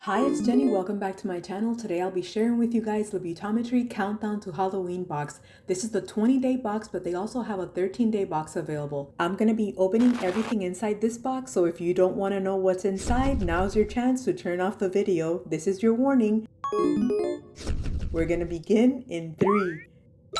Hi, it's Jenny. Welcome back to my channel. Today I'll be sharing with you guys the Beautometry Countdown to Halloween box. This is the 20-day box, but they also have a 13-day box available. I'm going to be opening everything inside this box, so if you don't want to know what's inside, now's your chance to turn off the video. This is your warning. We're going to begin in 3,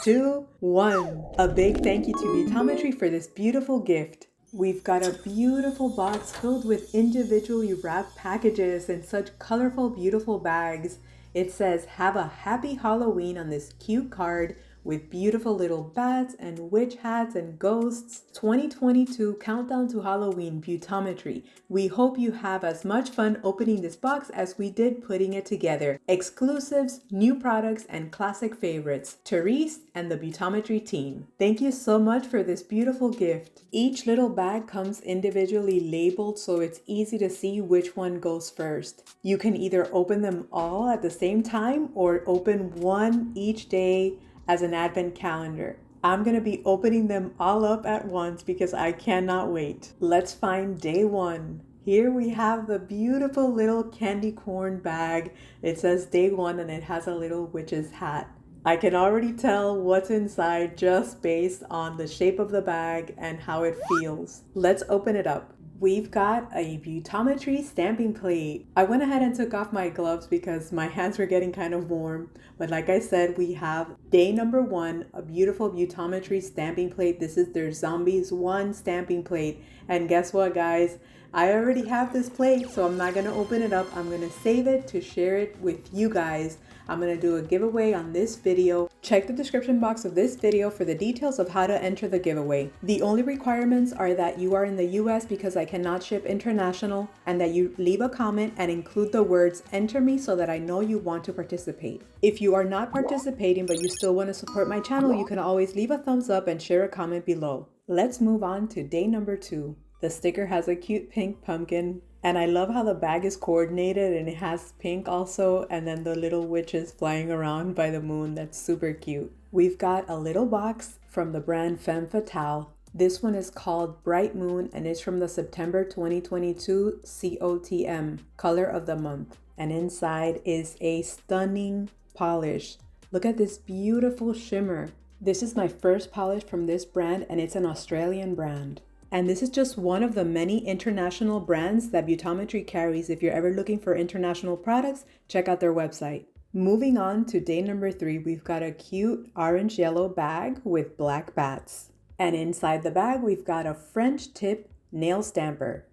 2, 1. A big thank you to Beautometry for this beautiful gift. We've got a beautiful box filled with individually wrapped packages and such colorful, beautiful bags. It says, "Have a happy Halloween" on this cute card with beautiful little bats and witch hats and ghosts. 2022 Countdown to Halloween Beautometry. We hope you have as much fun opening this box as we did putting it together. Exclusives, new products, and classic favorites. Therese and the Beautometry team. Thank you so much for this beautiful gift. Each little bag comes individually labeled so it's easy to see which one goes first. You can either open them all at the same time or open one each day as an advent calendar. I'm gonna be opening them all up at once because I cannot wait. Let's find day one. Here we have the beautiful little candy corn bag. It says day one and it has a little witch's hat. I can already tell what's inside just based on the shape of the bag and how it feels. Let's open it up. We've got a Beautometry stamping plate. I went ahead and took off my gloves because my hands were getting kind of warm. But like I said, we have day number one, a beautiful Beautometry stamping plate. This is their Zombies 1 stamping plate. And guess what, guys? I already have this plate, so I'm not gonna open it up. I'm gonna save it to share it with you guys. I'm gonna do a giveaway on this video. Check the description box of this video for the details of how to enter the giveaway. The only requirements are that you are in the US because I cannot ship international, and that you leave a comment and include the words "enter me" so that I know you want to participate. If you are not participating but you still want to support my channel, you can always leave a thumbs up and share a comment below. Let's move on to day number 2. The sticker has a cute pink pumpkin, and I love how the bag is coordinated and it has pink also, and then the little witches flying around by the moon. That's super cute. We've got a little box from the brand Femme Fatale. This one is called Bright Moon and it's from the September 2022 COTM, color of the month. And inside is a stunning polish. Look at this beautiful shimmer. This is my first polish from this brand and it's an Australian brand. And this is just one of the many international brands that Beautometry carries. If you're ever looking for international products, check out their website. Moving on to day number 3, we've got a cute orange-yellow bag with black bats. And inside the bag, we've got a French tip nail stamper.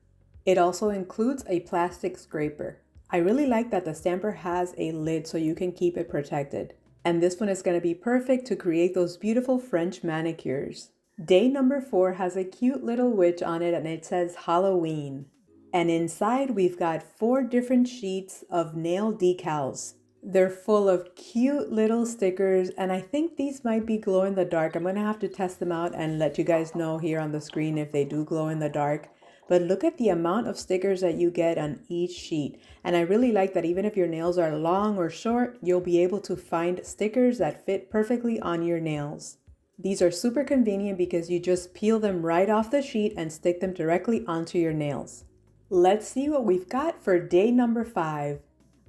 It also includes a plastic scraper. I really like that the stamper has a lid so you can keep it protected. And this one is going to be perfect to create those beautiful French manicures. Day number 4 has a cute little witch on it and it says Halloween. And inside we've got 4 different sheets of nail decals. They're full of cute little stickers and I think these might be glow in the dark. I'm gonna have to test them out and let you guys know here on the screen if they do glow in the dark. But look at the amount of stickers that you get on each sheet. And I really like that even if your nails are long or short, you'll be able to find stickers that fit perfectly on your nails. These are super convenient because you just peel them right off the sheet and stick them directly onto your nails. Let's see what we've got for day number 5.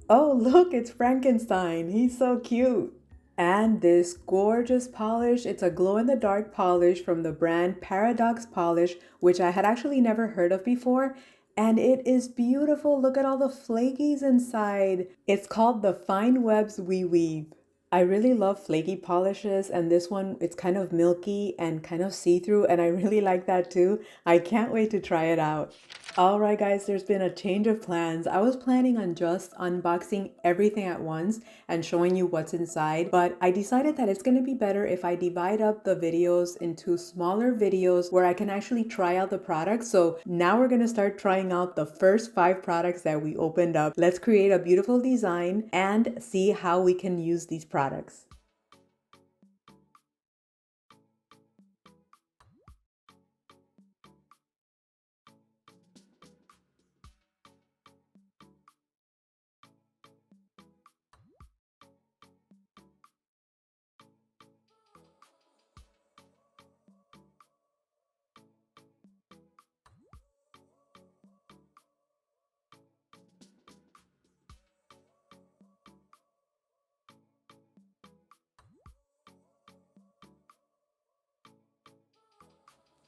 Oh, look, it's Frankenstein. He's so cute. And this gorgeous polish, it's a glow-in-the-dark polish from the brand Paradox Polish, which I had actually never heard of before. And it is beautiful. Look at all the flakies inside. It's called the Fine Webs We Weave. I really love flaky polishes, and this one, it's kind of milky and kind of see-through, and I really like that too. I can't wait to try it out. All right, guys, there's been a change of plans. I was planning on just unboxing everything at once and showing you what's inside, but I decided that it's going to be better if I divide up the videos into smaller videos where I can actually try out the products. So now we're going to start trying out the first 5 products that we opened up. Let's create a beautiful design and see how we can use these products.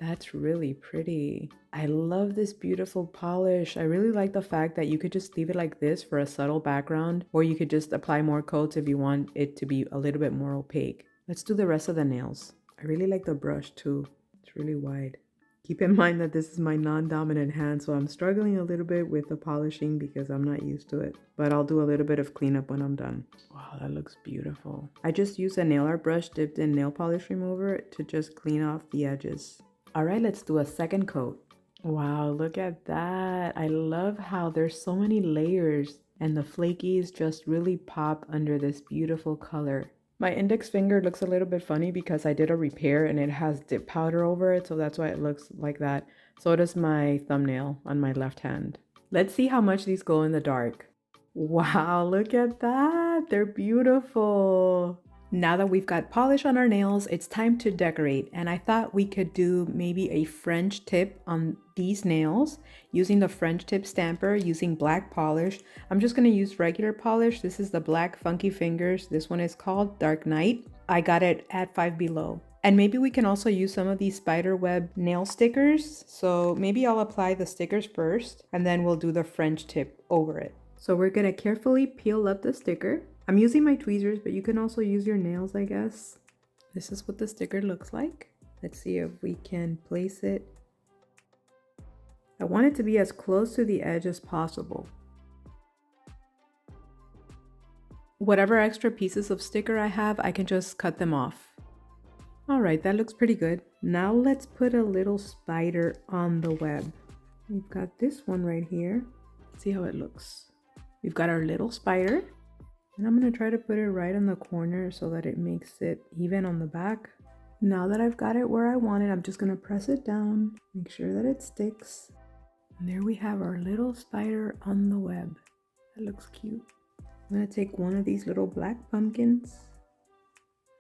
That's really pretty. I love this beautiful polish. I really like the fact that you could just leave it like this for a subtle background, or you could just apply more coats if you want it to be a little bit more opaque. Let's do the rest of the nails. I really like the brush too. It's really wide. Keep in mind that this is my non-dominant hand, so I'm struggling a little bit with the polishing because I'm not used to it. But I'll do a little bit of cleanup when I'm done. Wow, that looks beautiful. I just used a nail art brush dipped in nail polish remover to just clean off the edges. All right, let's do a second coat. Wow, look at that. I love how there's so many layers and the flakies just really pop under this beautiful color. My index finger looks a little bit funny because I did a repair and it has dip powder over it, so that's why it looks like that. So does my thumbnail on my left hand. Let's see how much these go in the dark. Wow, look at that. They're beautiful. Now that we've got polish on our nails, it's time to decorate. And I thought we could do maybe a French tip on these nails using the French tip stamper, using black polish. I'm just going to use regular polish. This is the black Funky Fingers. This one is called Dark Night. I got it at Five Below. And maybe we can also use some of these spiderweb nail stickers. So maybe I'll apply the stickers first and then we'll do the French tip over it. So we're going to carefully peel up the sticker. I'm using my tweezers, but you can also use your nails, I guess. This is what the sticker looks like. Let's see if we can place it. I want it to be as close to the edge as possible. Whatever extra pieces of sticker I have, I can just cut them off. All right, that looks pretty good. Now let's put a little spider on the web. We've got this one right here. Let's see how it looks. We've got our little spider. And I'm going to try to put it right in the corner so that it makes it even on the back. Now that I've got it where I want it, I'm just going to press it down, make sure that it sticks. And there we have our little spider on the web. That looks cute. I'm going to take one of these little black pumpkins.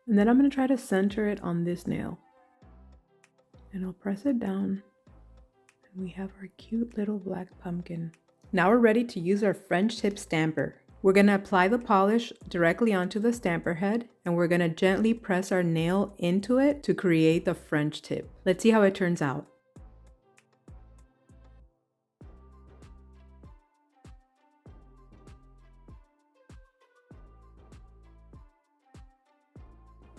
And then I'm going to try to center it on this nail. And I'll press it down. And we have our cute little black pumpkin. Now we're ready to use our French tip stamper. We're going to apply the polish directly onto the stamper head, and we're going to gently press our nail into it to create the French tip. Let's see how it turns out.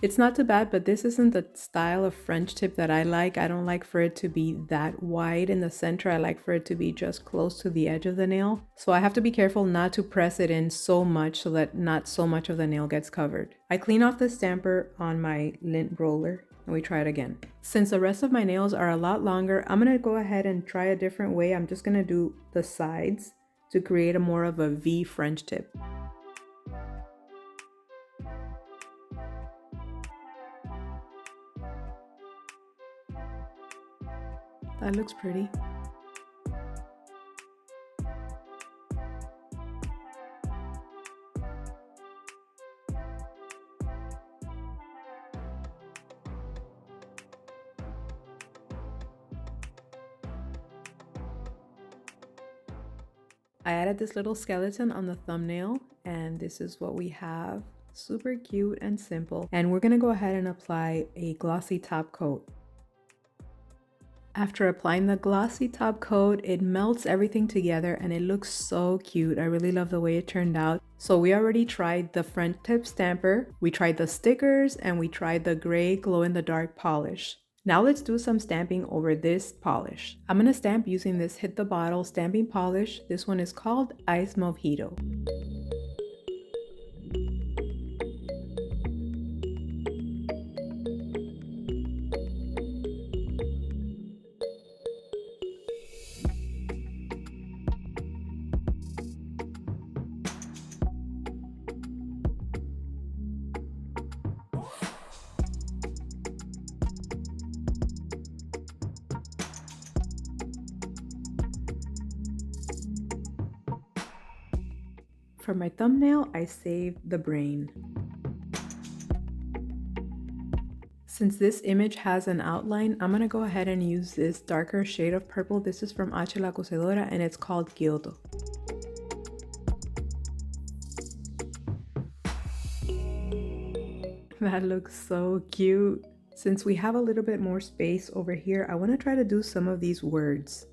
It's not too bad, but this isn't the style of French tip that I like. I don't like for it to be that wide in the center. I like for it to be just close to the edge of the nail. So I have to be careful not to press it in so much so that not so much of the nail gets covered. I clean off the stamper on my lint roller and we try it again. Since the rest of my nails are a lot longer, I'm gonna go ahead and try a different way. I'm just gonna do the sides to create a more of a V French tip. That looks pretty. I added this little skeleton on the thumbnail, and this is what we have. Super cute and simple. And we're gonna go ahead and apply a glossy top coat. After applying the glossy top coat, it melts everything together and it looks so cute. I really love the way it turned out. So we already tried the French tip stamper, we tried the stickers, and we tried the gray glow-in-the-dark polish. Now let's do some stamping over this polish. I'm gonna stamp using this Hit the Bottle stamping polish. This one is called Ice Mojito. For my thumbnail, I saved the brain. Since this image has an outline, I'm gonna go ahead and use this darker shade of purple. This is from H. La Cosedora and it's called Kyoto. That looks so cute. Since we have a little bit more space over here, I want to try to do some of these words.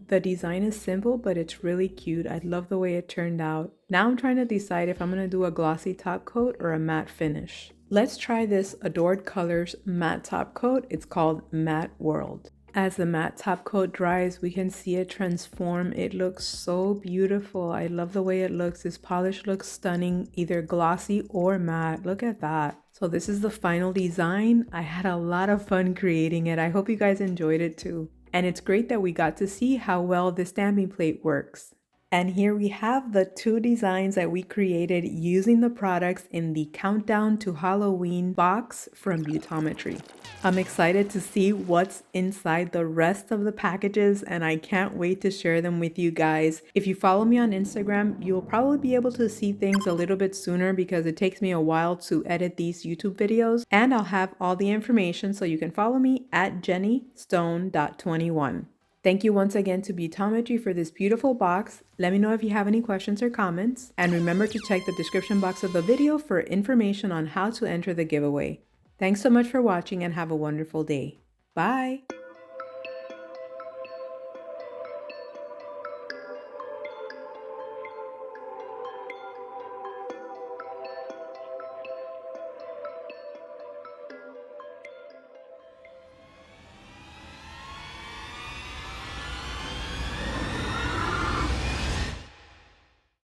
The design is simple, but it's really cute. I love the way it turned out. Now I'm trying to decide if I'm going to do a glossy top coat or a matte finish. Let's try this Adored Colors matte top coat. It's called Matte World. As the matte top coat dries, we can see it transform. It looks so beautiful. I love the way it looks. This polish looks stunning, either glossy or matte. Look at that. So this is the final design. I had a lot of fun creating it. I hope you guys enjoyed it too. And it's great that we got to see how well the stamping plate works. And here we have the 2 designs that we created using the products in the Countdown to Halloween box from Beautometry. I'm excited to see what's inside the rest of the packages, and I can't wait to share them with you guys. If you follow me on Instagram, you'll probably be able to see things a little bit sooner because it takes me a while to edit these YouTube videos, and I'll have all the information so you can follow me at jennystone.21. Thank you once again to Beautometry for this beautiful box. Let me know if you have any questions or comments. And remember to check the description box of the video for information on how to enter the giveaway. Thanks so much for watching and have a wonderful day. Bye!